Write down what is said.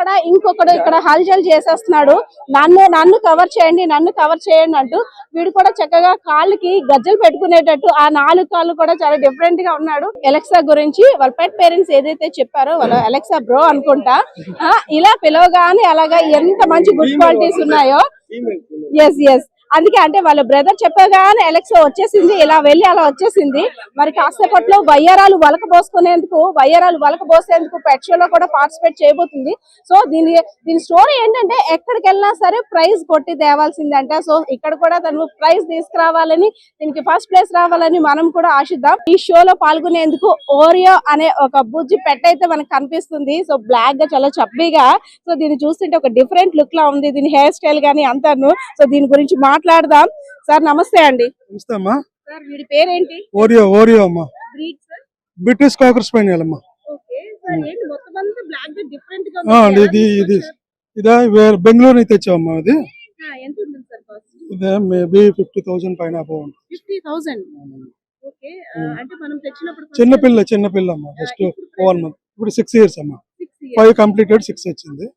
ఇక్కడ ఇంకొకడు ఇక్కడ హల్చల్ చేసేస్తున్నాడు. నన్ను కవర్ చేయండి అంటూ వీడు కూడా చక్కగా కాళ్ళకి గజ్జలు పెట్టుకునేటట్టు ఆ 4 కాళ్ళు కూడా చాలా డిఫరెంట్ గా ఉన్నాడు. అలెక్సా గురించి వాళ్ళ పెట్ పేరెంట్స్ ఏదైతే చెప్పారో వాళ్ళ అలెక్సా బ్రో అనుకుంటా, ఇలా పిలవగానే అలాగా ఎంత మంచి గుడ్ క్వాలిటీస్ ఉన్నాయో. ఎస్ అందుకే అంటే వాళ్ళ బ్రదర్ చెప్పగానే అలెక్సా వచ్చేసింది, ఇలా వెళ్ళి అలా వచ్చేసింది. మరి కాసేపట్లో వయ్యారాలు వలక పోసేందుకు పెట్ షో లో కూడా పార్టిసిపేట్ చేయబోతుంది. సో దీని స్టోరీ ఏంటంటే ఎక్కడికి వెళ్ళినా సరే ప్రైజ్ కొట్టి తేవాల్సిందంట. సో ఇక్కడ కూడా తను ప్రైజ్ తీసుకురావాలని, దీనికి ఫస్ట్ ప్లేస్ రావాలని మనం కూడా ఆశిద్దాం. ఈ షోలో పాల్గొనేందుకు ఓరియో అనే ఒక బుజ్జి పెట్ అయితే మనకు కనిపిస్తుంది. సో బ్లాక్ గా చాలా చబ్బీగా, సో దీన్ని చూస్తుంటే ఒక డిఫరెంట్ లుక్ లా ఉంది. దీని హెయిర్ స్టైల్ గానీ అంతాను. సో దీని గురించి మాట్లాడదాం. సార్ నమస్తే అండి. నమస్తే అమ్మా. సార్ వీడి పేరేంటి? ఓరియో అమ్మా. Breed sir? బ్రిటిష్ కాకర్ స్పానియల్ అమ్మా. ఓకే సార్, ఏంటి మొత్తం అంతా బ్లాక్ గా డిఫరెంట్ గా ఉంది. ఇదా బెంగళూరు నుంచి తెచ్చామమ్మా. ఇది ఎంత ఉంటుంది సార్ కాస్ట్? ఇదే మేబీ 50,000 పైన. 50,000. ఓకే, అంటే మనం తెచ్చినప్పుడు చిన్నపిల్ల అమ్మా. Just 1 month. ఇప్పుడు 6 years అమ్మా. 5 completed 6 వచ్చింది.